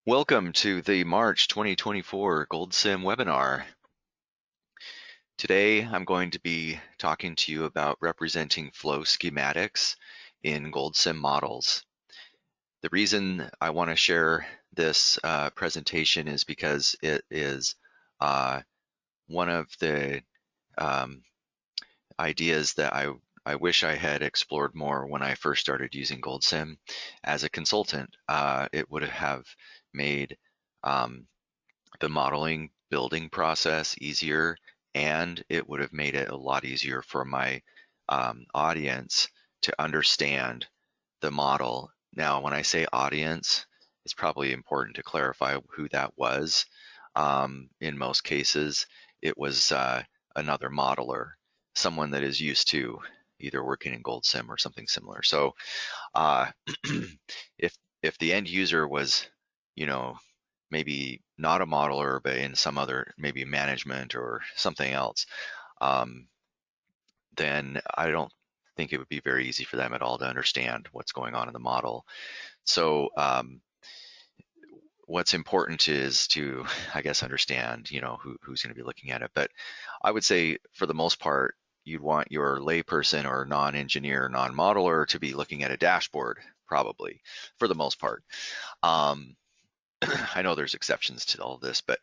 Welcome to the March 2024 GoldSim webinar. Today I'm going to be talking to you about representing flow schematics in GoldSim models. The reason I want to share this presentation is because it is one of the um, ideas that I wish I had explored more when I first started using GoldSim as a consultant. It would have made the modeling building process easier, and it would have made it a lot easier for my audience to understand the model. Now, when I say audience, it's probably important to clarify who that was. In most cases, it was another modeler, someone that is used to either working in GoldSim or something similar. So uh, if the end user was, you know, maybe not a modeler, but in some other, maybe management or something else, um, then I don't think it would be very easy for them at all to understand what's going on in the model. So what's important is to, I guess, understand, who's going to be looking at it. But I would say for the most part, you'd want your layperson or non-engineer, non-modeler to be looking at a dashboard, probably, for the most part. Um, I know there's exceptions to all of this, but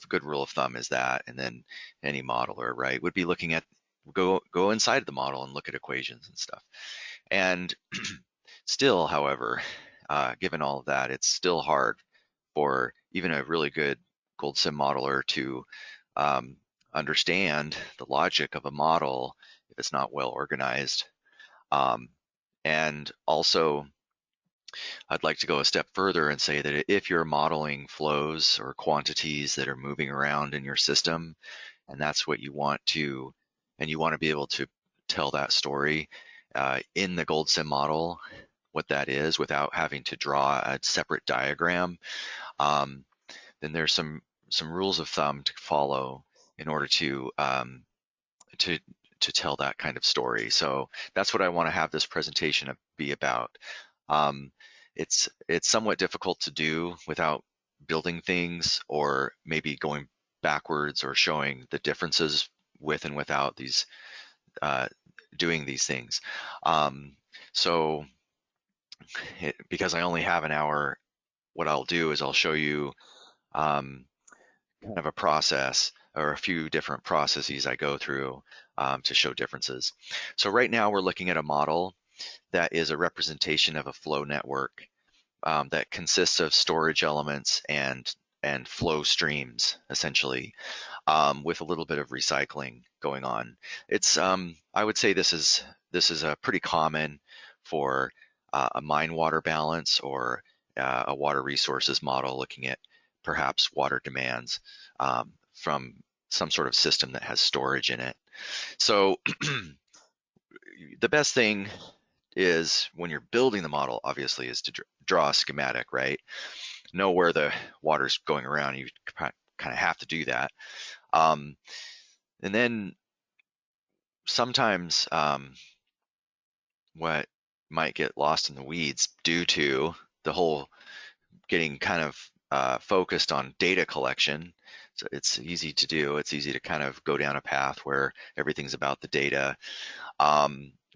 good rule of thumb is that, and then any modeler, right, would be looking at go inside the model and look at equations and stuff. And still, however, given all of that, it's still hard for even a really good GoldSim modeler to um, understand the logic of a model if it's not well organized. Um, and also, I'd like to go a step further and say that if you're modeling flows or quantities that are moving around in your system, and that's what you want to, and you want to be able to tell that story in the GoldSim model, what that is, without having to draw a separate diagram, um, then there's some rules of thumb to follow in order to to tell that kind of story. So that's what I want to have this presentation be about. Um, it's somewhat difficult to do without building things or maybe going backwards or showing the differences with and without these uh, doing these things. Um, so because I only have an hour, what I'll do is I'll show you um, kind of a process or a few different processes I go through to show differences. So right now we're looking at a model that is a representation of a flow network that consists of storage elements and flow streams, essentially, with a little bit of recycling going on. It's I would say this is a pretty common for a mine water balance or a water resources model looking at perhaps water demands from some sort of system that has storage in it. So the best thing is when you're building the model, obviously, is to draw a schematic, right? Know where the water's going around. You kind of have to do that. Um, and then sometimes what might get lost in the weeds due to the whole getting kind of focused on data collection. So it's easy to do. It's easy to kind of go down a path where everything's about the data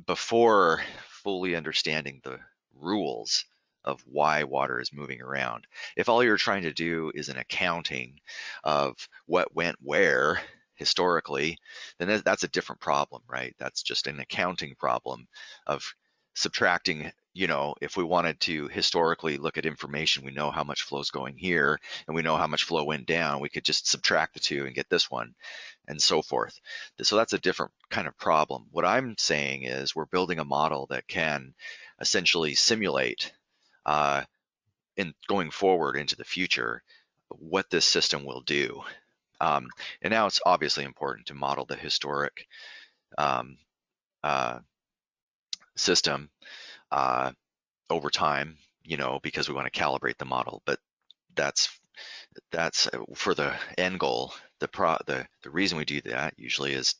before fully understanding the rules of why water is moving around. If all you're trying to do is an accounting of what went where historically, then that's a different problem, right? That's just an accounting problem of subtracting. If we wanted to historically look at information, we know how much flow is going here and we know how much flow went down. We could just subtract the two and get this one and so forth. So that's a different kind of problem. What I'm saying is we're building a model that can essentially simulate in going forward into the future what this system will do. And now it's obviously important to model the historic um, uh, system uh, over time, because we want to calibrate the model. But that's for the end goal. The reason we do that usually is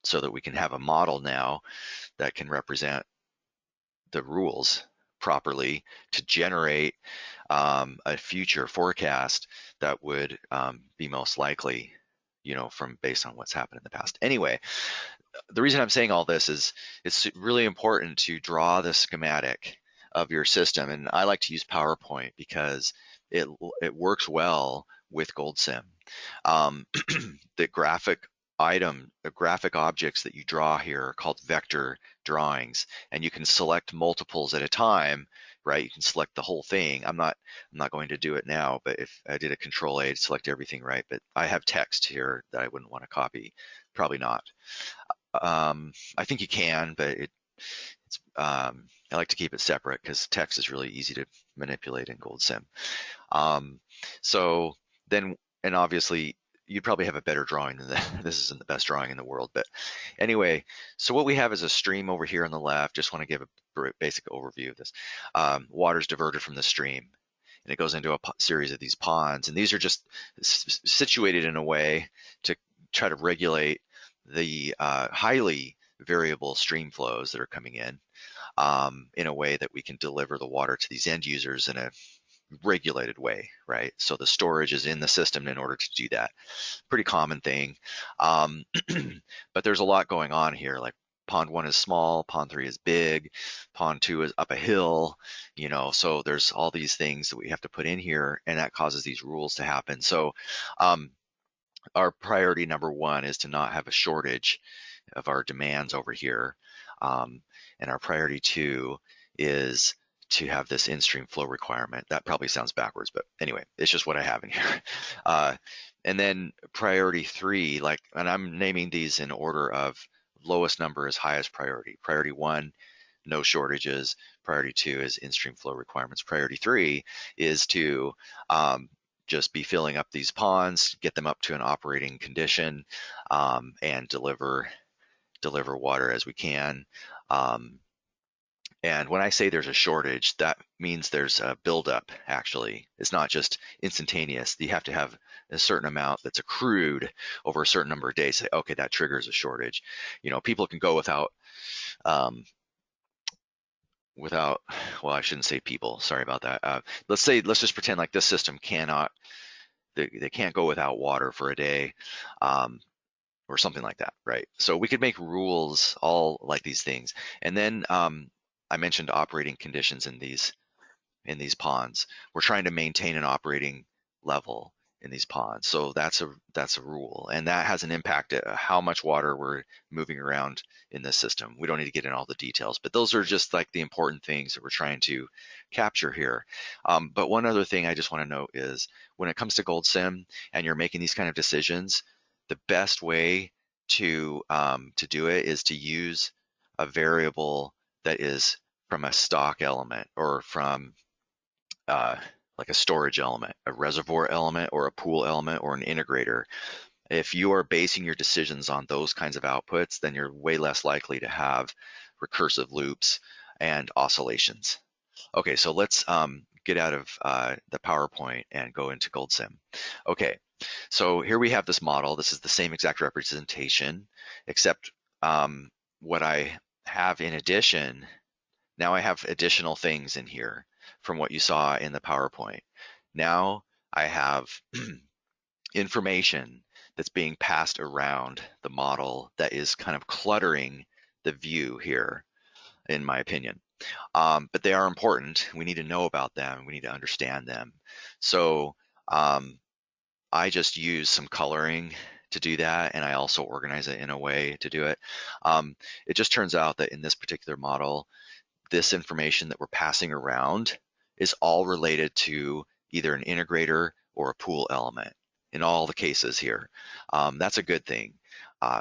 so that we can have a model now that can represent the rules properly to generate a future forecast that would be most likely, from based on what's happened in the past. Anyway, the reason I'm saying all this is it's really important to draw the schematic of your system, and I like to use PowerPoint because it it works well with GoldSim. Um, the graphic objects that you draw here are called vector drawings, and you can select multiples at a time, right? You can select the whole thing. I'm not going to do it now, but if I did a Control A to select everything, right? But I have text here that I wouldn't want to copy. Probably not. I think you can, but I like to keep it separate because text is really easy to manipulate in GoldSim. Um, so then, and obviously you'd probably have a better drawing than that. This isn't the best drawing in the world, but anyway, so what we have is a stream over here on the left. Just want to give a basic overview of this. Water's diverted from the stream, and it goes into a series of these ponds, and these are just situated in a way to try to regulate the highly variable stream flows that are coming in a way that we can deliver the water to these end users in a regulated way, right? So the storage is in the system in order to do that. Pretty common thing. Um, but there's a lot going on here. Like pond 1 is small, pond 3 is big, pond 2 is up a hill, so there's all these things that we have to put in here, and that causes these rules to happen. So our priority number 1 is to not have a shortage of our demands over here. And our priority 2 is to have this in-stream flow requirement. That probably sounds backwards, but anyway, it's just what I have in here. And then priority 3, and I'm naming these in order of lowest number is highest priority. Priority 1, no shortages. Priority 2 is in-stream flow requirements. Priority 3 is to just be filling up these ponds, get them up to an operating condition, and deliver water as we can. And when I say there's a shortage, that means there's a buildup, actually. It's not just instantaneous. You have to have a certain amount that's accrued over a certain number of days. Say, okay, that triggers a shortage. People can go um, well, I shouldn't say people. Sorry about that. Let's just pretend like this system they can't go without water for a day. Or something like that, right? So we could make rules all like these things. And then I mentioned operating conditions in these ponds. We're trying to maintain an operating level in these ponds. So that's a rule, and that has an impact at how much water we're moving around in this system. We don't need to get in all the details, but those are just like the important things that we're trying to capture here. But one other thing I just want to note is when it comes to GoldSim and you're making these kind of decisions, the best way to do it is to use a variable that is from a stock element or from like a storage element, a reservoir element, or a pool element, or an integrator. If you are basing your decisions on those kinds of outputs, then you're way less likely to have recursive loops and oscillations. Okay, so let's get out of the PowerPoint and go into GoldSim. Okay, so here we have this model. This is the same exact representation, except what I have in addition, now I have additional things in here from what you saw in the PowerPoint. Now I have information that's being passed around the model that is kind of cluttering the view here, in my opinion. But they are important. We need to know about them. We need to understand them. So I just use some coloring to do that, and I also organize it in a way to do it. It just turns out that in this particular model, this information that we're passing around is all related to either an integrator or a pool element in all the cases here. That's a good thing.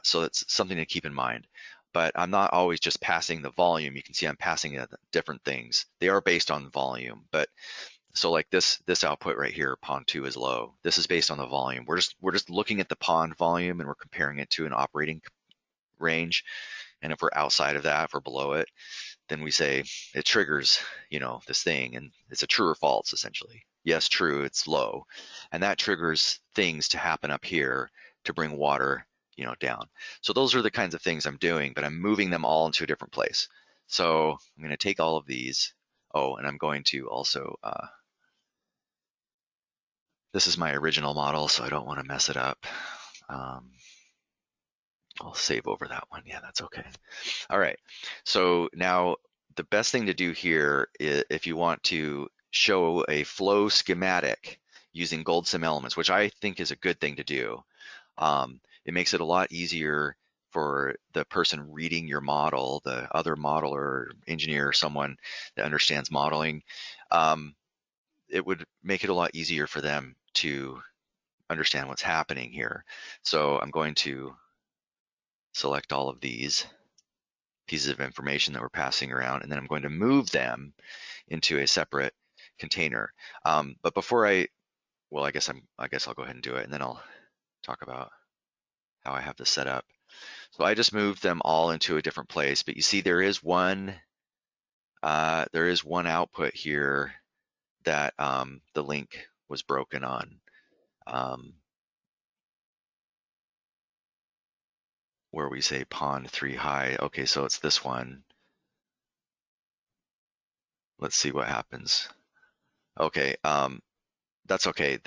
So that's something to keep in mind. But I'm not always just passing the volume. You can see I'm passing different things. They are based on volume, but so like this output right here, pond 2 is low. This is based on the volume. We're just looking at the pond volume and we're comparing it to an operating range. And if we're outside of that, if we're below it, then we say it triggers, this thing, and it's a true or false essentially. Yes, true, it's low. And that triggers things to happen up here to bring water, down. So those are the kinds of things I'm doing, but I'm moving them all into a different place. So I'm going to take all of these. Oh, and I'm going to also, this is my original model, so I don't want to mess it up. I'll save over that one. Yeah, that's okay. All right. So now the best thing to do here is if you want to show a flow schematic using GoldSim elements, which I think is a good thing to do. It makes it a lot easier for the person reading your model, the other modeler, engineer, someone that understands modeling. It would make it a lot easier for them to understand what's happening here. So I'm going to select all of these pieces of information that we're passing around, and then I'm going to move them into a separate container. But before well, I guess I'll go ahead and do it, and then I'll talk about how I have this set up. So I just moved them all into a different place, but you see there is one output here that the link was broken on, where we say pond 3 high. Okay, so it's this one. Let's see what happens. Okay, that's okay.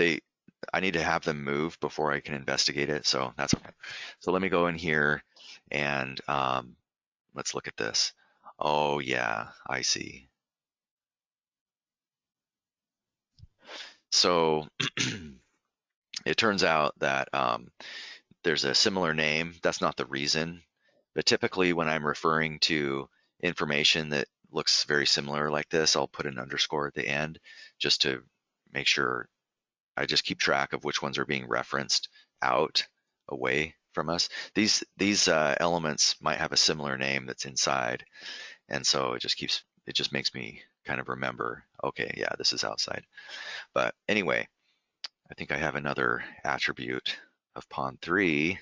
I need to have them move before I can investigate it, so that's okay. So let me go in here and let's look at this. Oh yeah, I see. So it turns out that there's a similar name. That's not the reason, but typically when I'm referring to information that looks very similar like this, I'll put an underscore at the end just to make sure I just keep track of which ones are being referenced out away from us. These elements might have a similar name that's inside, and so it just makes me kind of remember, okay, yeah, this is outside. But anyway, I think I have another attribute of pond 3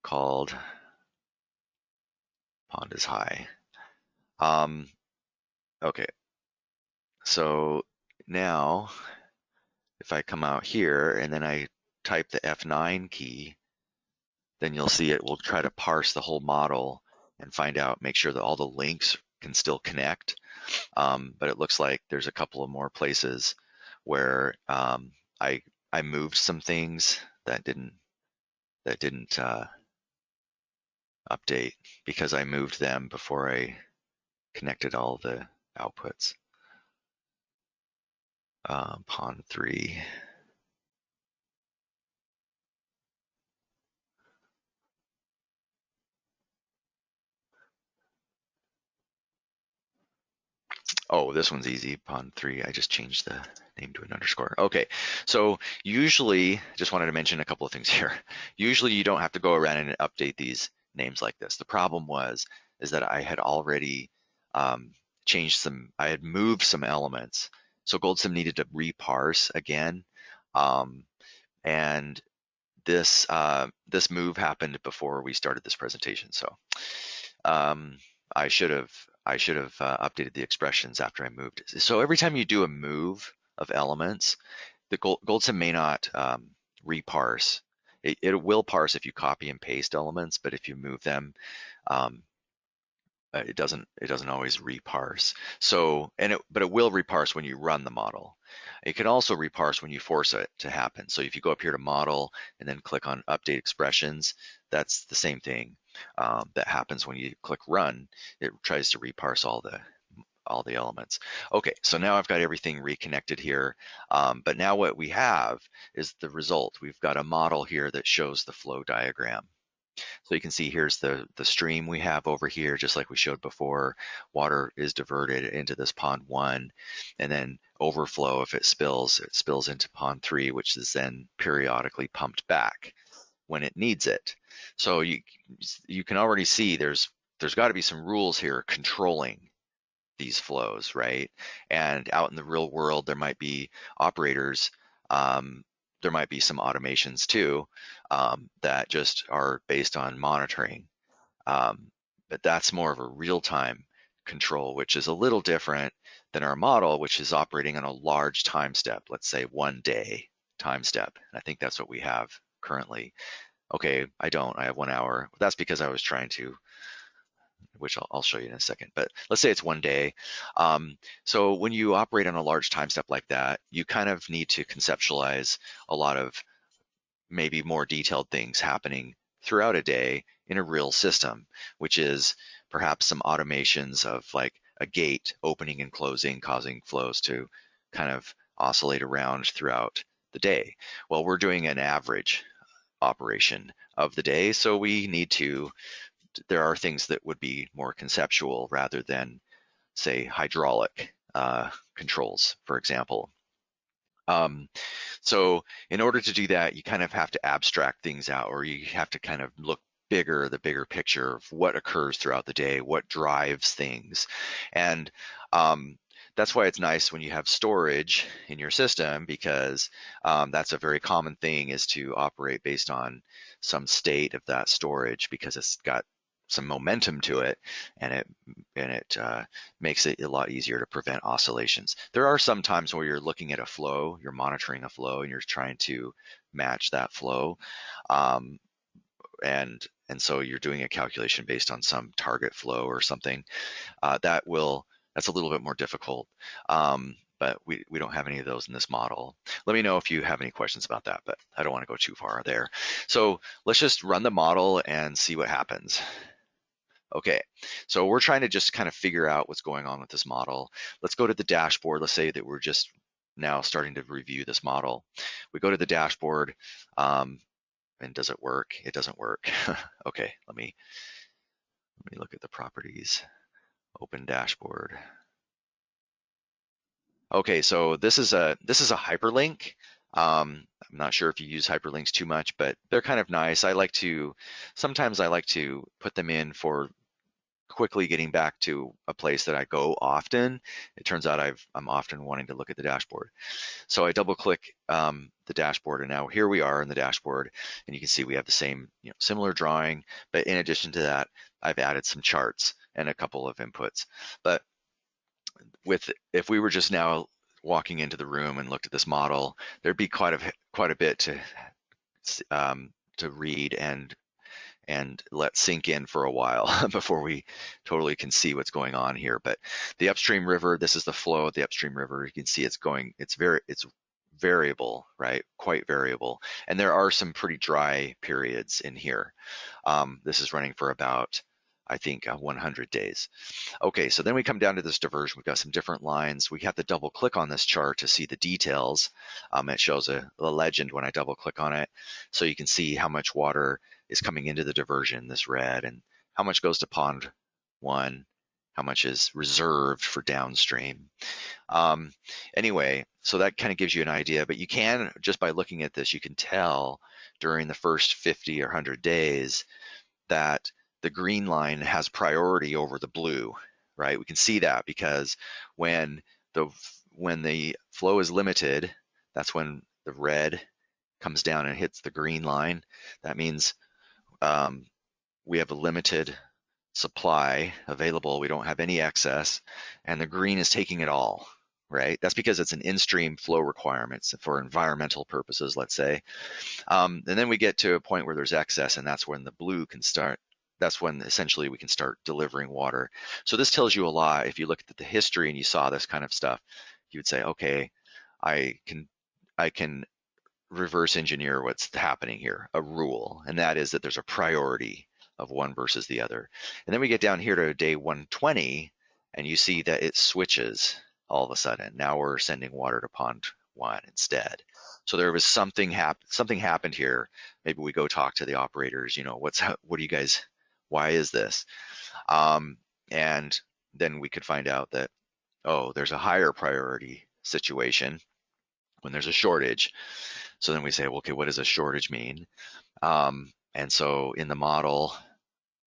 called pond is high. Okay, so now if I come out here and then I type the F9 key, then you'll see it will try to parse the whole model and find out, make sure that all the links can still connect. But it looks like there's a couple of more places where I moved some things that didn't update because I moved them before I connected all the outputs. Pond 3. Oh, this one's easy. Pond 3. I just changed the name to an underscore. Okay, so usually, just wanted to mention a couple of things here. Usually you don't have to go around and update these names like this. The problem is that I had already changed I had moved some elements. So GoldSim needed to reparse again. And this move happened before we started this presentation. So um, I should have updated the expressions after I moved. So every time you do a move of elements, the GoldSim may not reparse. It will parse if you copy and paste elements, but if you move them, um, it doesn't always reparse. So but it will reparse when you run the model. It can also reparse when you force it to happen. So if you go up here to model and then click on update expressions, that's the same thing that happens when you click run. It tries to reparse all the elements. Okay, so now I've got everything reconnected here. But now what we have is the result. We've got a model here that shows the flow diagram. So you can see here's the stream we have over here, just like we showed before. Water is diverted into this pond 1, and then overflow, if it spills into pond 3, which is then periodically pumped back when it needs it. So you can already see there's got to be some rules here controlling these flows, right? And out in the real world, there might be operators, there might be some automations too, that just are based on monitoring. But that's more of a real-time control, which is a little different than our model, which is operating on a large time step, let's say 1 day time step. And I think that's what we have currently. Okay, I have 1 hour. That's because I was trying to which I'll show you in a second. But let's say it's one day. So when you operate on a large time step like that, you kind of need to conceptualize a lot of maybe more detailed things happening throughout a day in a real system, which is perhaps some automations of like a gate opening and closing, causing flows to kind of oscillate around throughout the day. Well, we're doing an average operation of the day, so we need to, there are things that would be more conceptual rather than, say, hydraulic controls, for example. Um, so in order to do that, you kind of have to abstract things out, or you have to kind of look bigger, the bigger picture of what occurs throughout the day, what drives things. And that's why it's nice when you have storage in your system, because that's a very common thing, is to operate based on some state of that storage, because it's got some momentum to it, and it makes it a lot easier to prevent oscillations. There are some times where you're looking at a flow, you're monitoring a flow, and you're trying to match that flow, um, and so you're doing a calculation based on some target flow or something. That's a little bit more difficult, but we don't have any of those in this model. Let me know if you have any questions about that, but I don't want to go too far there. So let's just run the model and see what happens. Okay, so we're trying to just kind of figure out what's going on with this model. Let's go to the dashboard. Let's say that we're just now starting to review this model. We go to the dashboard, and does it work? It doesn't work. Okay, let me look at the properties. Open dashboard. Okay, so this is a hyperlink. I'm not sure if you use hyperlinks too much, but they're kind of nice. Sometimes I like to put them in for quickly getting back to a place that I go often. It turns out I'm often wanting to look at the dashboard. So I double click the dashboard, and now here we are in the dashboard, and you can see we have the same, similar drawing, but in addition to that, I've added some charts and a couple of inputs. But if we were just now walking into the room and looked at this model, there'd be quite a bit to read and let sink in for a while before we totally can see what's going on here. But the upstream river, this is the flow of the upstream river. You can see it's variable, right? Quite variable. And there are some pretty dry periods in here. This is running for about, I think, 100 days. Okay, so then we come down to this diversion. We've got some different lines. We have to double click on this chart to see the details. It shows a legend when I double click on it. So you can see how much water is coming into the diversion, this red, and how much goes to pond 1, how much is reserved for downstream. Anyway, so that kind of gives you an idea, but you can, just by looking at this, you can tell during the first 50 or 100 days that the green line has priority over the blue, right? We can see that because when the flow is limited, that's when the red comes down and hits the green line. That means we have a limited supply available. We don't have any excess, and the green is taking it all, right? That's because it's an in-stream flow requirement for environmental purposes, let's say. And then we get to a point where there's excess, and that's when the blue can start. That's when essentially we can start delivering water. So this tells you a lot. If you look at the history and you saw this kind of stuff, you would say, okay, I can reverse engineer what's happening here, a rule, and that is that there's a priority of one versus the other. And then we get down here to day 120, and you see that it switches all of a sudden. Now we're sending water to pond 1 instead. So there was something happened here. Maybe we go talk to the operators, what do you guys, why is this? And then we could find out that, oh, there's a higher priority situation when there's a shortage. So then we say, well, okay, what does a shortage mean? And so in the model,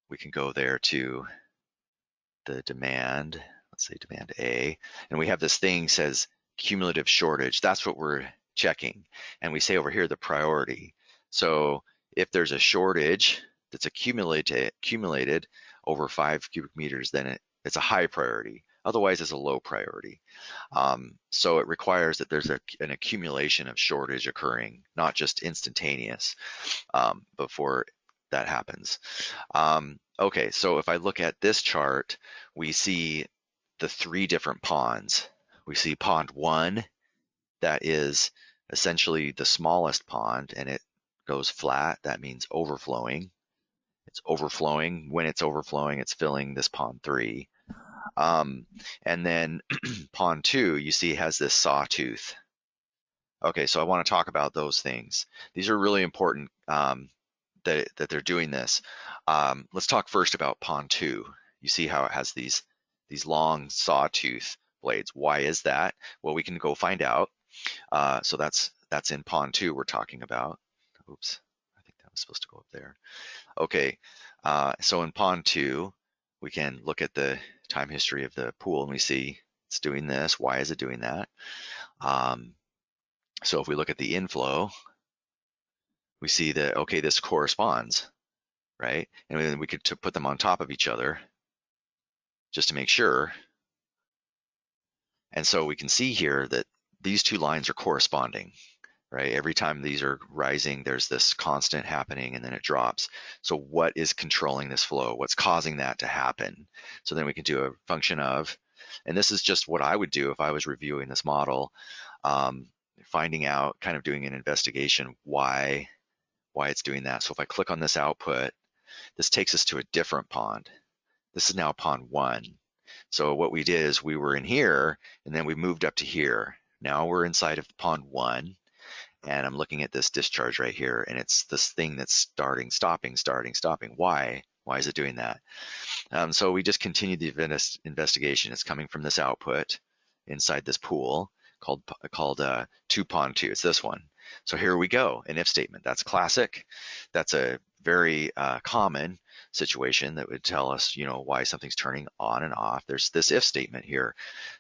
we can go there to the demand, let's say demand A, and we have this thing says cumulative shortage. That's what we're checking. And we say over here the priority. So if there's a shortage that's accumulated over 5 cubic meters, then it's a high priority. Otherwise, it's a low priority. So it requires that there's an accumulation of shortage occurring, not just instantaneous, before that happens. Okay, so if I look at this chart, we see the three different ponds. We see pond 1, that is essentially the smallest pond, and it goes flat. That means overflowing. It's overflowing. When it's overflowing, it's filling this pond 3. And then pond 2, you see, has this sawtooth. Okay, so I want to talk about those things. These are really important that they're doing this. Let's talk first about pond 2. You see how it has these long sawtooth blades. Why is that? Well, we can go find out. So that's in pond 2 we're talking about. Oops, I think that was supposed to go up there. Okay, so in pond 2, we can look at the time history of the pool and we see it's doing this. Why is it doing that? So if we look at the inflow, we see that, okay, this corresponds, right? And then we could put them on top of each other just to make sure. And so we can see here that these two lines are corresponding, right? Every time these are rising, there's this constant happening and then it drops. So what is controlling this flow? What's causing that to happen? So then we can do a function of, and this is just what I would do if I was reviewing this model, finding out, kind of doing an investigation why it's doing that. So if I click on this output, this takes us to a different pond. This is now pond 1. So what we did is we were in here and then we moved up to here. Now we're inside of pond 1 and I'm looking at this discharge right here and it's this thing that's starting, stopping. Why? Why is it doing that? So we just continued the investigation. It's coming from this output inside this pool called 2 pond 2. It's this one. So here we go, an if statement. That's classic. That's a very common situation that would tell us, why something's turning on and off. There's this if statement here.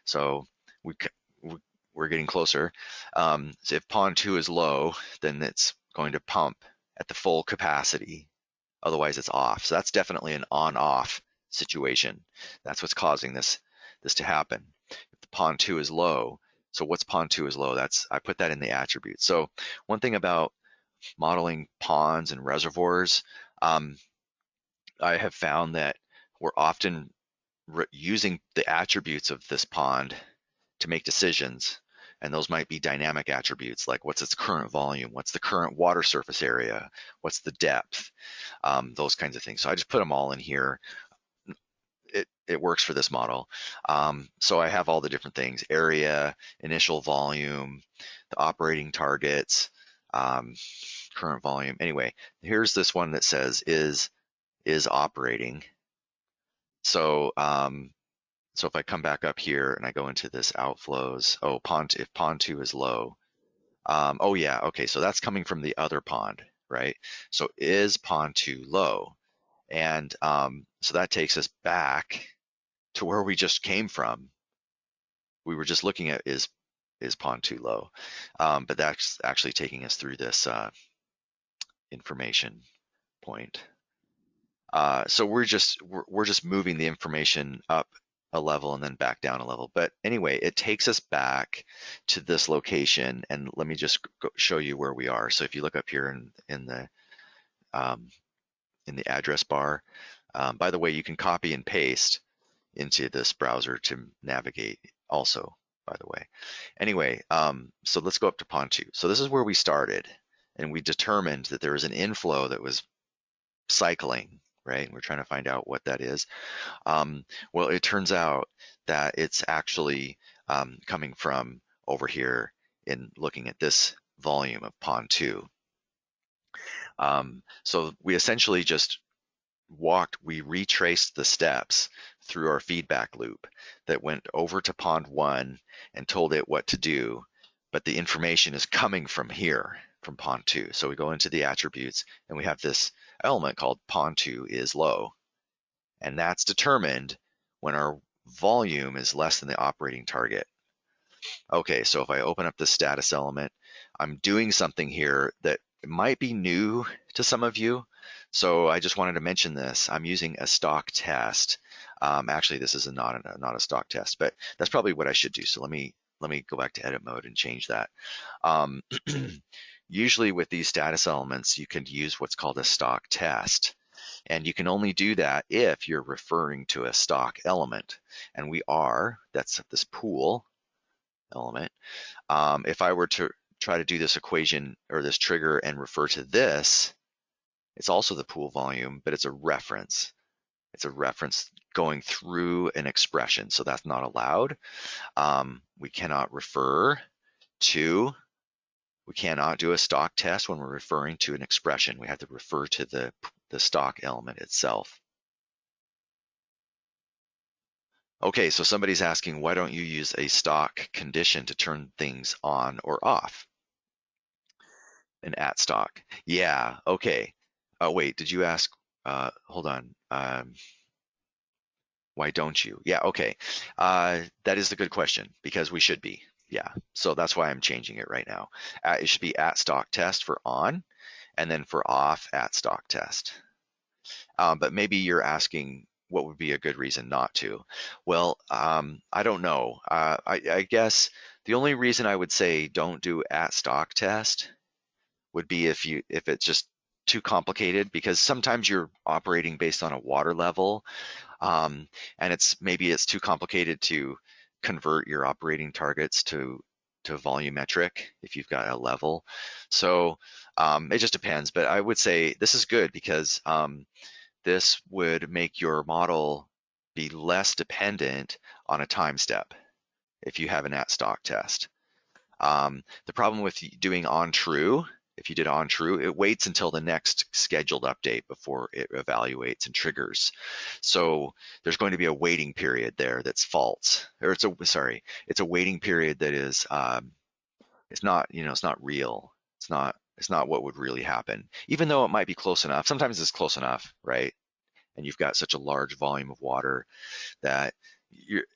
So we're getting closer. So if pond 2 is low, then it's going to pump at the full capacity. Otherwise, it's off. So that's definitely an on-off situation. That's what's causing this to happen. If the pond 2 is low, so what's pond 2 is low? I put that in the attribute. So one thing about modeling ponds and reservoirs, I have found that we're often using the attributes of this pond to make decisions. And those might be dynamic attributes, like what's its current volume, what's the current water surface area, what's the depth, those kinds of things. So I just put them all in here. It works for this model. So I have all the different things: area, initial volume, the operating targets, current volume. Anyway, here's this one that says is operating. So so if I come back up here and I go into this outflows, if pond 2 is low, oh yeah, okay, so that's coming from the other pond, right? So is pond 2 low? And so that takes us back to where we just came from. We were just looking at is pond 2 low? But that's actually taking us through this information point. So we're just moving the information up a level and then back down a level. But anyway, it takes us back to this location, and let me just show you where we are. So if you look up here in the address bar, by the way, you can copy and paste into this browser to navigate also, by the way. Anyway, so let's go up to pond 2. So this is where we started, and we determined that there was an inflow that was cycling, right? We're trying to find out what that is. Well, it turns out that it's actually coming from over here in looking at this volume of pond 2. So we essentially just we retraced the steps through our feedback loop that went over to pond 1 and told it what to do, but the information is coming from here, from pond 2. So we go into the attributes and we have this element called pond 2 is low, and that's determined when our volume is less than the operating target. Okay, so if I open up the status element, I'm doing something here that might be new to some of you. So I just wanted to mention this. I'm using a stock test. Actually, this is not a stock test, but that's probably what I should do. So let me go back to edit mode and change that. usually with these status elements, you can use what's called a stock test. And you can only do that if you're referring to a stock element. And we are, that's this pool element. If I were to try to do this equation or this trigger and refer to this, it's also the pool volume, but it's a reference. It's a reference going through an expression, so that's not allowed. We cannot do a stock test when we're referring to an expression. We have to refer to the stock element itself. Okay, so somebody's asking, why don't you use a stock condition to turn things on or off? An at stock. Yeah, okay. Wait, did you ask, hold on. Why don't you? Yeah, okay. That is the good question because we should be. Yeah, so that's why I'm changing it right now. It should be at stock test for on, and then for off at stock test. But maybe you're asking what would be a good reason not to. Well, I don't know. I guess the only reason I would say don't do at stock test would be if it's just too complicated, because sometimes you're operating based on a water level, and maybe it's too complicated to convert your operating targets to volumetric if you've got a level. So it just depends, but I would say this is good because this would make your model be less dependent on a time step if you have an at stock test. The problem with doing on true, if you did on true, it waits until the next scheduled update before it evaluates and triggers. So there's going to be a waiting period there that's false, or it's a waiting period that is it's not real. It's not what would really happen, even though it might be close enough. Sometimes it's close enough, right? And you've got such a large volume of water that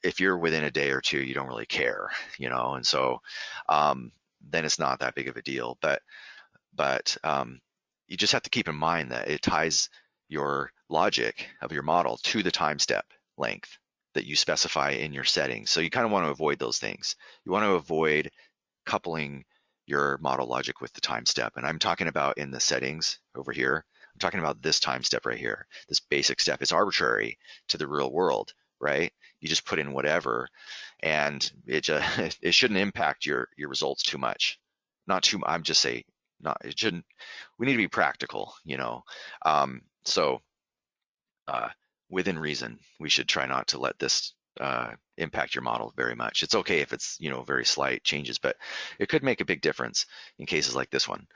if you're within a day or two, you don't really care, and so then it's not that big of a deal. But you just have to keep in mind that it ties your logic of your model to the time step length that you specify in your settings. So you kind of want to avoid those things. You want to avoid coupling your model logic with the time step. And I'm talking about in the settings over here. I'm talking about this time step right here. This basic step is arbitrary to the real world, right? You just put in whatever, and it shouldn't impact your results too much. Not too. I'm just saying, not. It shouldn't. We need to be practical, So within reason, we should try not to let this impact your model very much. It's okay if it's very slight changes, but it could make a big difference in cases like this one.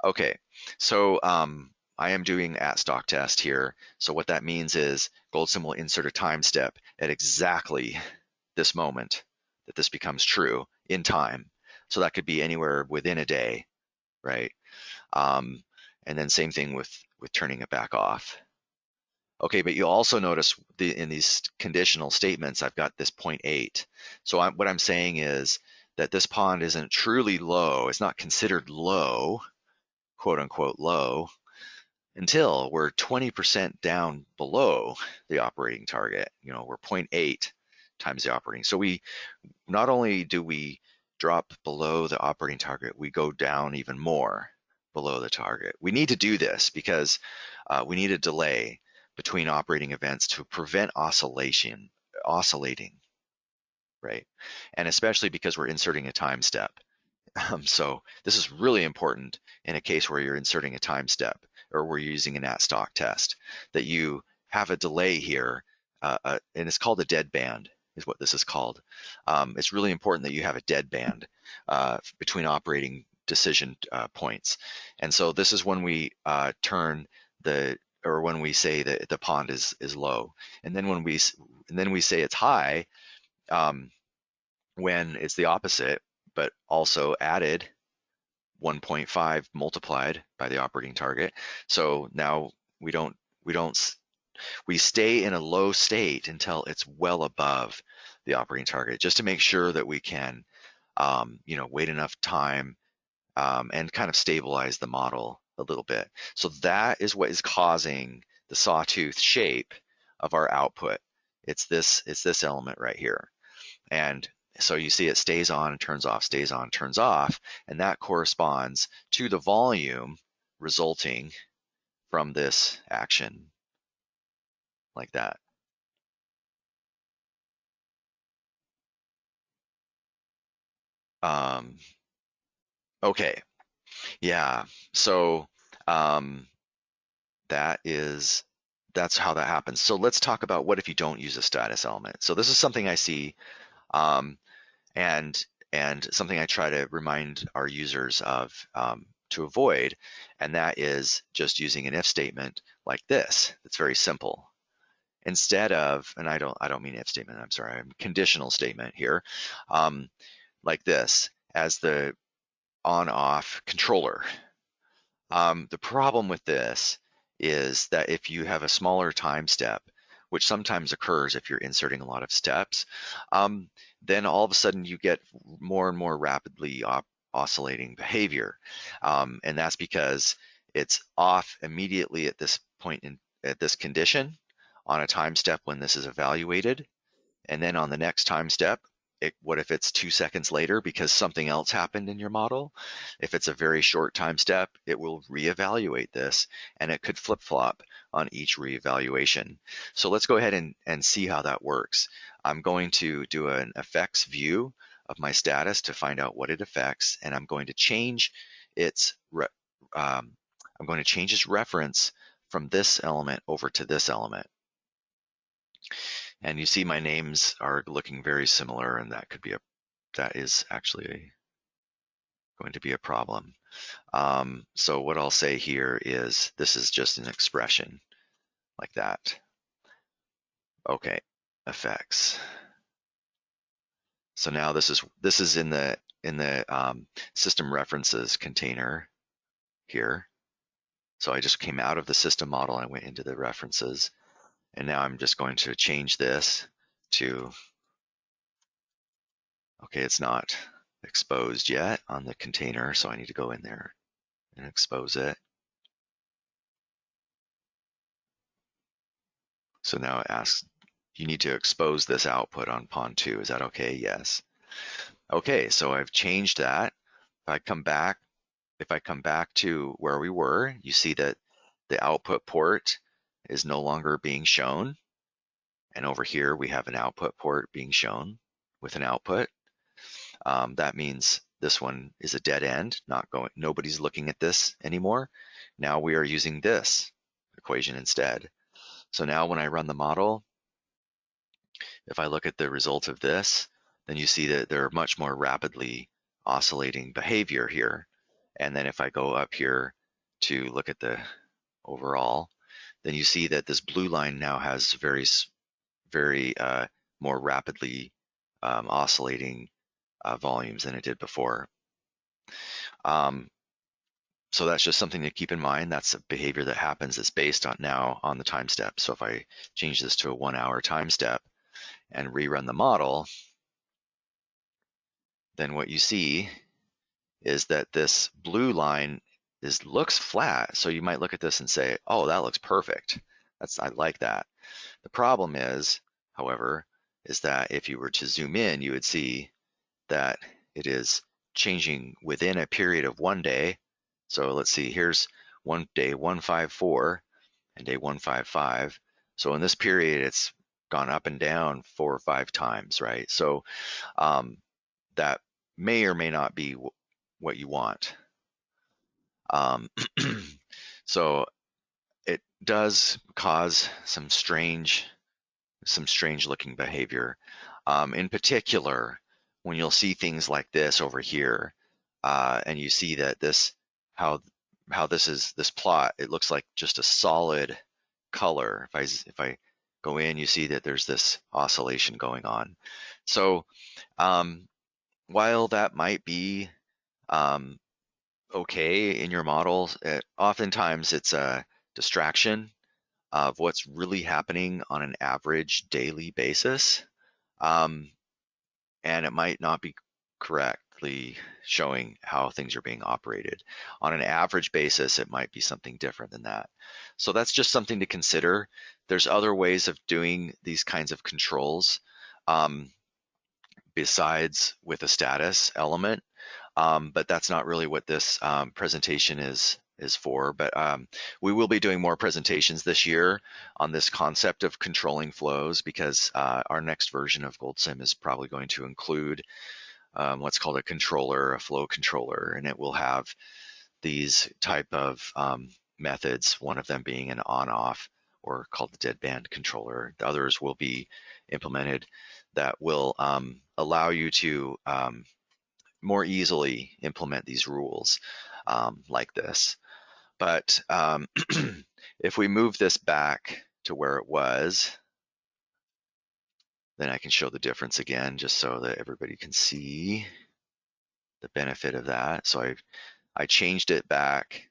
Okay, so I am doing at stock test here. So what that means is GoldSim will insert a time step at exactly this moment that this becomes true in time. So that could be anywhere within a day, right? And then same thing with turning it back off. Okay, but you'll also notice in these conditional statements, I've got this 0.8. So what I'm saying is that this pond isn't truly low. It's not considered low, quote unquote low, until we're 20% down below the operating target. We're 0.8 times the operating. So we not only do we drop below the operating target, we go down even more below the target. We need to do this because we need a delay between operating events to prevent oscillating, right? And especially because we're inserting a time step. So this is really important in a case where you're inserting a time step or we're using an at stock test, that you have a delay here, and it's called a dead band is what this is called. It's really important that you have a dead band between operating decision points. And so this is when we when we say that the pond is low, and then when we say it's high, when it's the opposite, but also added 1.5 multiplied by the operating target. So now we stay in a low state until it's well above the operating target, just to make sure that we can wait enough time and kind of stabilize the model a little bit. So that is what is causing the sawtooth shape of our output. It's this element right here. And So you see it stays on, turns off, stays on, turns off, and that corresponds to the volume resulting from this action, like that. Um, okay, yeah. So um, that's how that happens. So let's talk about what if you don't use a status element. So this is something I see, um, and something I try to remind our users of, to avoid, and that is just using an if statement like this. It's very simple. Instead of, and I don't mean if statement, I'm sorry, I'm conditional statement here, um, like this, as the on-off controller. The problem with this is that if you have a smaller time step, which sometimes occurs if you're inserting a lot of steps, then all of a sudden you get more and more rapidly oscillating behavior. And that's because it's off immediately at this point at this condition on a time step when this is evaluated. And then on the next time step, what if it's 2 seconds later because something else happened in your model? If it's a very short time step, it will reevaluate this, and it could flip-flop on each reevaluation. So let's go ahead and see how that works. I'm going to do an effects view of my status to find out what it affects, and I'm going to change its I'm going to change its reference from this element over to this element. And you see my names are looking very similar, and that is actually going to be a problem. So what I'll say here is this is just an expression like that. Okay, effects. So now this is in the system references container here. So I just came out of the system model and I went into the references, and now I'm just going to change this to, okay, it's not exposed yet on the container, so I need to go in there and expose it. So now it asks, you need to expose this output on pawn 2. Is that okay? Yes. Okay, so I've changed that. If I come back to where we were, you see that the output port is no longer being shown. And over here, we have an output port being shown with an output. That means this one is a dead end, nobody's looking at this anymore. Now we are using this equation instead. So now when I run the model, if I look at the result of this, then you see that there are much more rapidly oscillating behavior here. And then if I go up here to look at the overall, then you see that this blue line now has very more rapidly oscillating volumes than it did before. So that's just something to keep in mind. That's a behavior that happens that's based on the time step. So if I change this to a 1 hour time step and rerun the model, then what you see is that this blue line looks flat. So you might look at this and say, oh, that looks perfect. I like that. The problem is, however, is that if you were to zoom in, you would see that it is changing within a period of 1 day. So let's see, here's day 154 and day 155. So in this period, it's gone up and down 4 or 5 times, right? So that may or may not be what you want. So it does cause some strange looking behavior. In particular, when you'll see things like this over here, and you see that how this plot, it looks like just a solid color. If I go in, you see that there's this oscillation going on. So while that might be okay in your model, oftentimes it's a distraction of what's really happening on an average daily basis. And it might not be correctly showing how things are being operated. On an average basis, it might be something different than that. So that's just something to consider. There's other ways of doing these kinds of controls besides with a status element. But that's not really what this presentation is for. But we will be doing more presentations this year on this concept of controlling flows, because our next version of GoldSim is probably going to include what's called a controller, a flow controller, and it will have these type of methods, one of them being an on-off, or called the deadband controller. The others will be implemented that will allow you to more easily implement these rules like this. But if we move this back to where it was, then I can show the difference again, just so that everybody can see the benefit of that. So I changed it back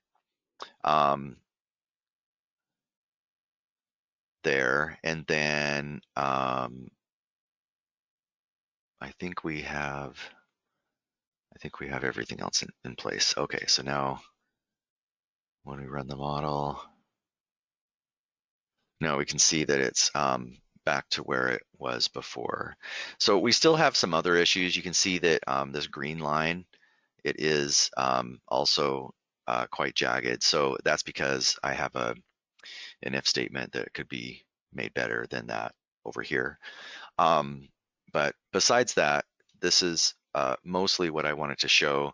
there, and then I think we have everything else in place. Okay, so now when we run the model, now we can see that it's back to where it was before. So we still have some other issues. You can see that this green line, it is also quite jagged. So that's because I have an if statement that could be made better than that over here. But besides that, this is mostly what I wanted to show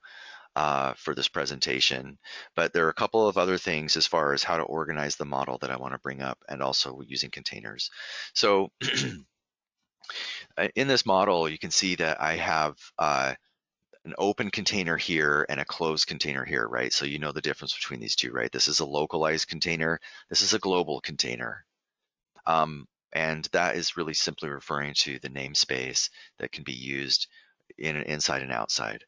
for this presentation. But there are a couple of other things as far as how to organize the model that I want to bring up, and also using containers. So in this model, you can see that I have an open container here and a closed container here, right? So you know the difference between these two, right? This is a localized container. This is a global container. And that is really simply referring to the namespace that can be used in inside and outside.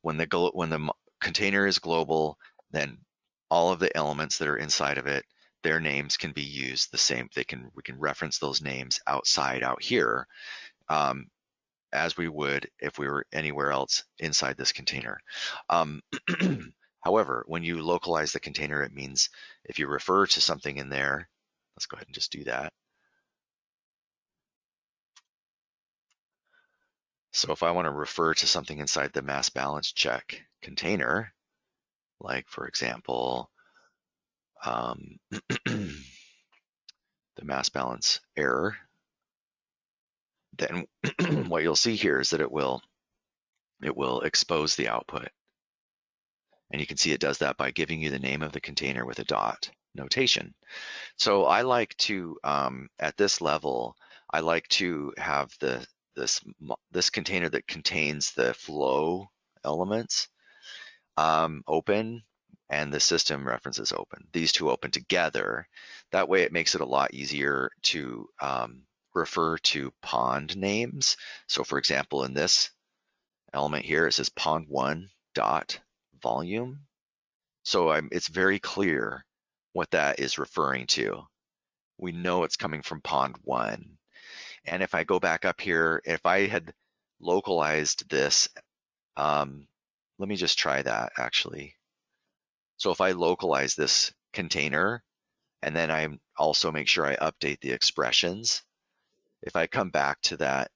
When the container is global, then all of the elements that are inside of it, their names can be used the same. We can reference those names outside out here, as we would if we were anywhere else inside this container. However, when you localize the container, it means if you refer to something in there, let's go ahead and just do that. So if I want to refer to something inside the mass balance check container, like for example, the mass balance error, then what you'll see here is that it will expose the output. And you can see it does that by giving you the name of the container with a dot notation. So I like to, at this level, I like to have this container that contains the flow elements open, and the system references open. These two open together. That way it makes it a lot easier to refer to pond names. So for example, in this element here, it says pond1 dot volume. So it's very clear what that is referring to. We know it's coming from pond1. And if I go back up here, if I had localized this, let me just try that actually. So if I localize this container, and then I also make sure I update the expressions, if I come back to that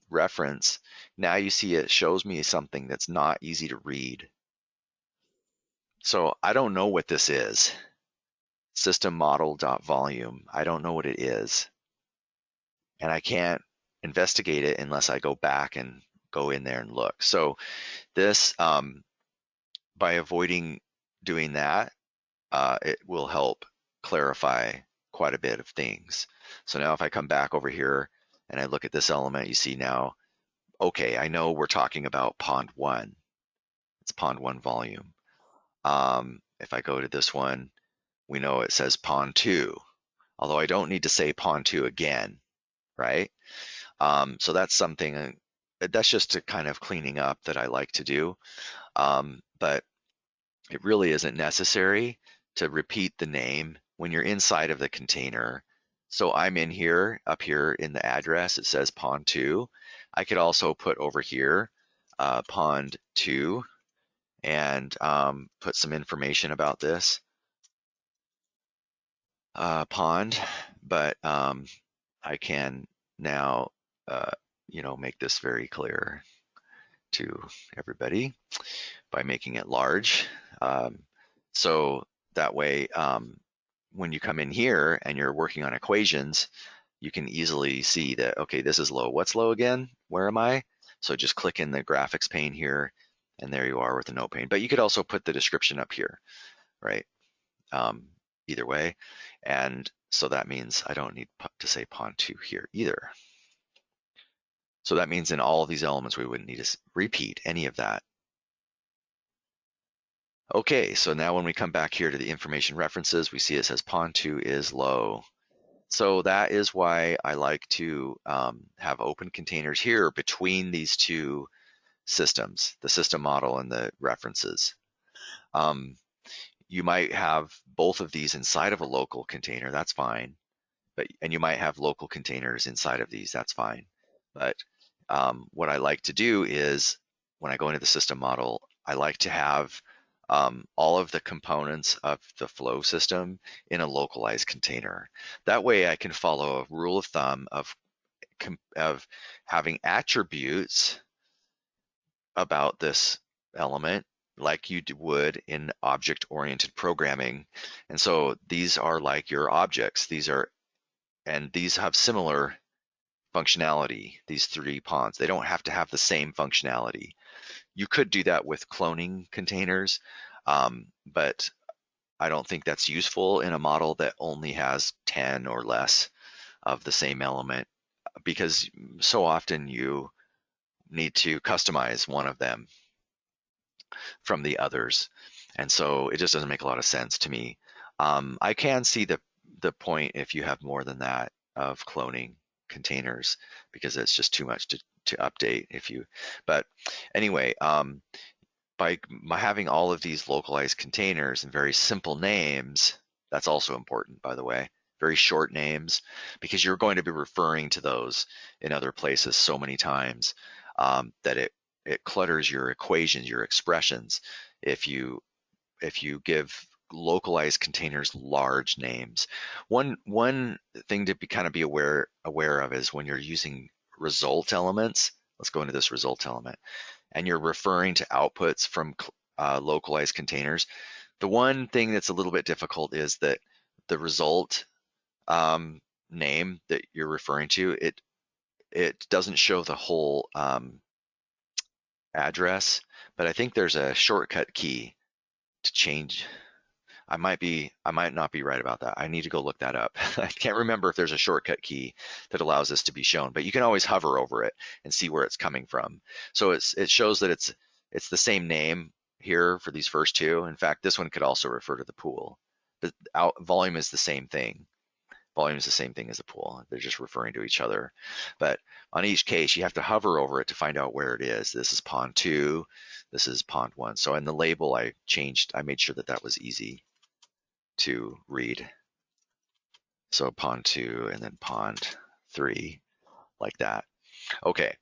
reference, now you see it shows me something that's not easy to read. So I don't know what this is. System model.volume. I don't know what it is. And I can't investigate it unless I go back and go in there and look. So this, by avoiding doing that, it will help clarify quite a bit of things. So now if I come back over here and I look at this element, you see now, okay, I know we're talking about pond1. It's pond1 volume. If I go to this one, we know it says pond2, although I don't need to say pond2 again, right? So that's something, that's just a kind of cleaning up that I like to do. But it really isn't necessary to repeat the name when you're inside of the container. So I'm in here, up here in the address, it says pond2. I could also put over here pond2 and put some information about this pond, but I can now make this very clear to everybody by making it large. Um, so that way, when you come in here and you're working on equations, you can easily see that, okay, this is low. What's low again? Where am I? So just click in the graphics pane here, and there you are with the note pane. But you could also put the description up here, right? Either way. And so that means I don't need to say pond 2 here either. So that means in all of these elements, we wouldn't need to repeat any of that. Okay, so now when we come back here to the information references, we see it says pond 2 is low. So that is why I like to have open containers here between these two systems, the system model and the references. You might have both of these inside of a local container, that's fine. And you might have local containers inside of these, that's fine. But what I like to do is when I go into the system model, I like to have all of the components of the flow system in a localized container. That way I can follow a rule of thumb of having attributes about this element like you would in object-oriented programming. And so these are like your objects. These have similar functionality, these 3 ponds. They don't have to have the same functionality. You could do that with cloning containers, but I don't think that's useful in a model that only has 10 or less of the same element, because so often you need to customize one of them from the others. And so it just doesn't make a lot of sense to me. I can see the point if you have more than that of cloning containers, because it's just too much to update but anyway, by having all of these localized containers and very simple names, that's also important, by the way, very short names, because you're going to be referring to those in other places so many times that it clutters your equations, your expressions, if you give localized containers large names. One thing to be aware of is when you're using result elements. Let's go into this result element, and you're referring to outputs from localized containers. The one thing that's a little bit difficult is that the result name that you're referring to, it doesn't show the whole address, but I think there's a shortcut key to change. I might not be right about that. I need to go look that up. I can't remember if there's a shortcut key that allows this to be shown, but you can always hover over it and see where it's coming from. So it shows that it's the same name here for these first two. In fact, this one could also refer to the pool. The volume is the same thing. Volume is the same thing as the pool. They're just referring to each other. But on each case, you have to hover over it to find out where it is. This is pond 2. This is pond 1. So in the label, I made sure that was easy to read. So pond 2 and then pond 3, like that. Okay,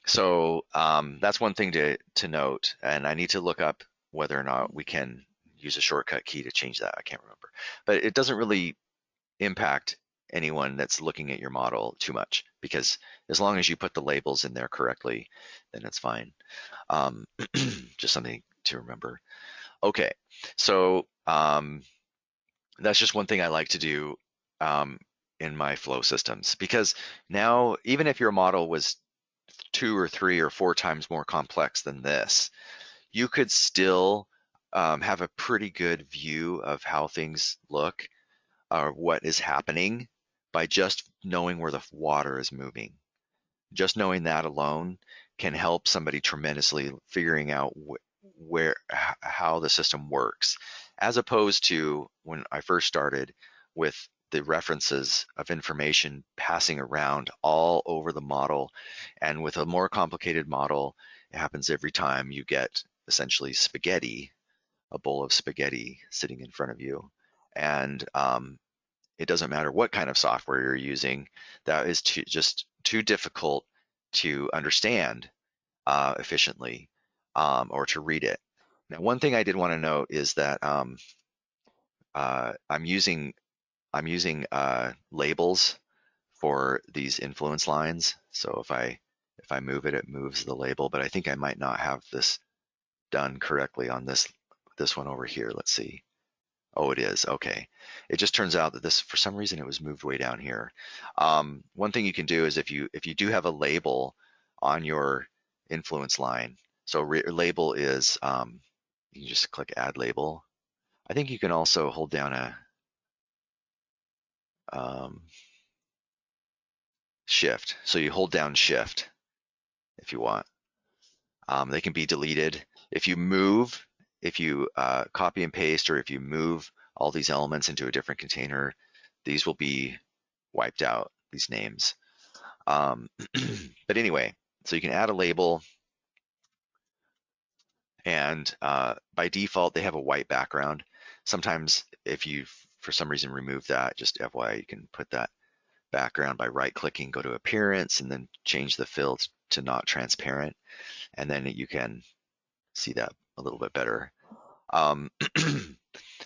so that's one thing to note, and I need to look up whether or not we can use a shortcut key to change that. I can't remember, but it doesn't really impact anyone that's looking at your model too much, because as long as you put the labels in there correctly, then it's fine. Just something to remember. Okay, so that's just one thing I like to do in my flow systems, because now even if your model was 2 or 3 or 4 times more complex than this, you could still have a pretty good view of how things look or what is happening by just knowing where the water is moving. Just knowing that alone can help somebody tremendously figuring out how the system works, as opposed to when I first started with the references of information passing around all over the model. And with a more complicated model, it happens every time you get essentially spaghetti, a bowl of spaghetti sitting in front of you. And it doesn't matter what kind of software you're using, that is just too difficult to understand efficiently or to read it. Now, one thing I did want to note is that I'm using labels for these influence lines. So if I If I move it, it moves the label, but I think I might not have this done correctly on this one over here. Let's see. Oh, it is. Okay. It just turns out that this, for some reason, it was moved way down here. One thing you can do is if you do have a label on your influence line, so label is, you can just click add label. I think you can also hold down a shift. So you hold down shift if you want. They can be deleted. If you copy and paste, or if you move all these elements into a different container, these will be wiped out, these names. But anyway, so you can add a label, and by default, they have a white background. Sometimes if you, for some reason, remove that, just FYI, you can put that background by right-clicking, go to Appearance, and then change the fill to not transparent, and then you can see that a little bit better.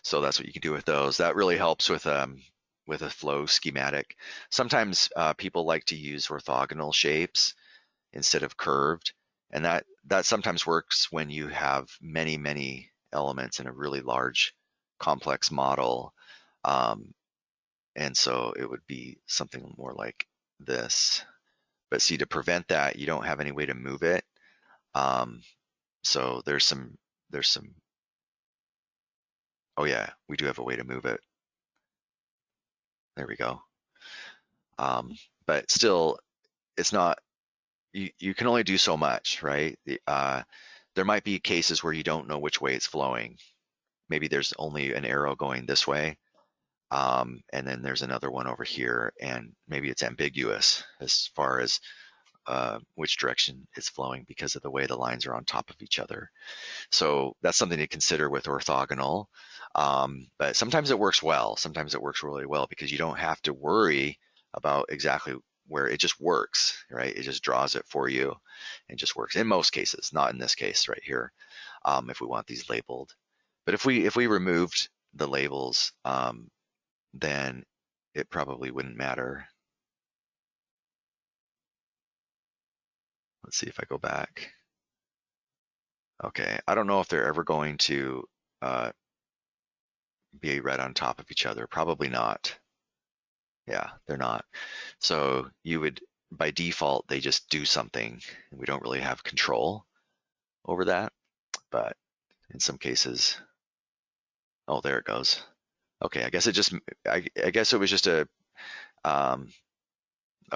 So that's what you can do with those. That really helps with a flow schematic. Sometimes people like to use orthogonal shapes instead of curved, and that sometimes works when you have many elements in a really large complex model. And so it would be something more like this. But see, to prevent that, you don't have any way to move it. So there's some, oh yeah, we do have a way to move it. There we go. But still, it's not, you can only do so much, right? There might be cases where you don't know which way it's flowing. Maybe there's only an arrow going this way, and then there's another one over here, and maybe it's ambiguous as far as which direction it's flowing because of the way the lines are on top of each other. So that's something to consider with orthogonal. But sometimes it works well. Sometimes it works really well because you don't have to worry about exactly where it just works, right? It just draws it for you and just works in most cases, not in this case right here, if we want these labeled. But if we removed the labels, then it probably wouldn't matter. Let's see if I go back. Okay, I don't know if they're ever going to be right on top of each other. Probably not. Yeah, they're not. So you would, by default, they just do something. We don't really have control over that, but in some cases, oh, there it goes. Okay, I guess it just, I guess it was just a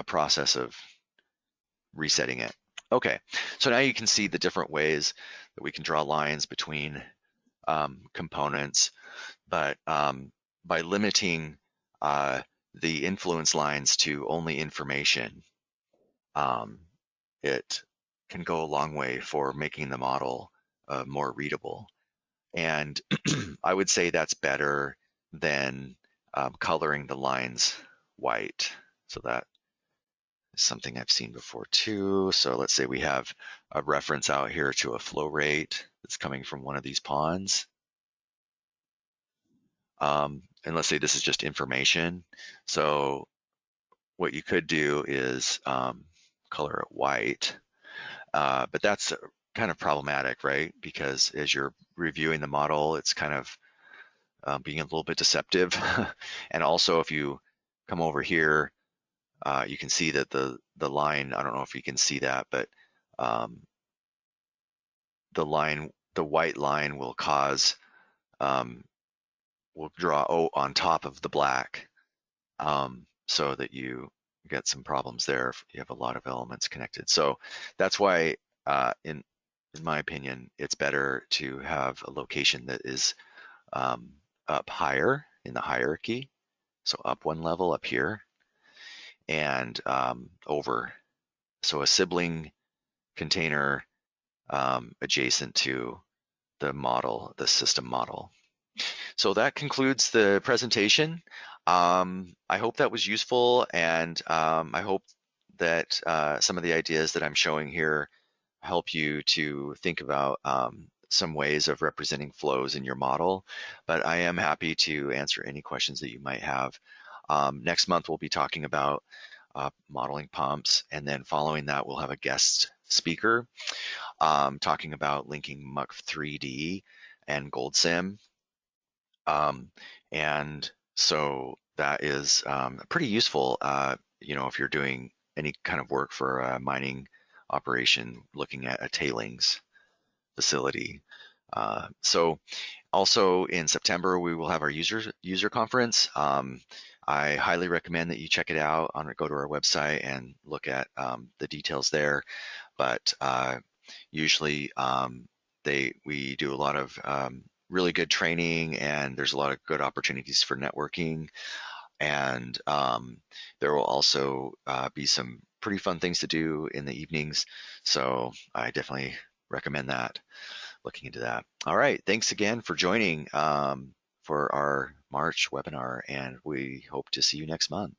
process of resetting it. Okay, so now you can see the different ways that we can draw lines between components, but by limiting the influence lines to only information, it can go a long way for making the model more readable. And I would say that's better than coloring the lines white. So that is something I've seen before too. So let's say we have a reference out here to a flow rate that's coming from one of these ponds. And let's say this is just information. So what you could do is color it white, but that's kind of problematic, right? Because as you're reviewing the model, it's kind of being a little bit deceptive. And also if you come over here, you can see that the line, I don't know if you can see that, but the white line will cause, will draw O on top of the black, so that you get some problems there if you have a lot of elements connected. So that's why, in my opinion, it's better to have a location that is up higher in the hierarchy. So up one level up here, and over. So a sibling container adjacent to the model, the system model. So that concludes the presentation. I hope that was useful, and I hope that some of the ideas that I'm showing here help you to think about some ways of representing flows in your model. But I am happy to answer any questions that you might have. Next month, we'll be talking about modeling pumps. And then following that, we'll have a guest speaker talking about linking Muck 3D and GoldSim. And so that is pretty useful, if you're doing any kind of work for a mining operation, looking at a tailings facility. So also in September, we will have our user conference. I highly recommend that you check it out. Go to our website and look at the details there. But usually we do a lot of really good training, and there's a lot of good opportunities for networking. And there will also be some pretty fun things to do in the evenings. So I definitely recommend that, looking into that. All right. Thanks again for joining for our March webinar, and we hope to see you next month.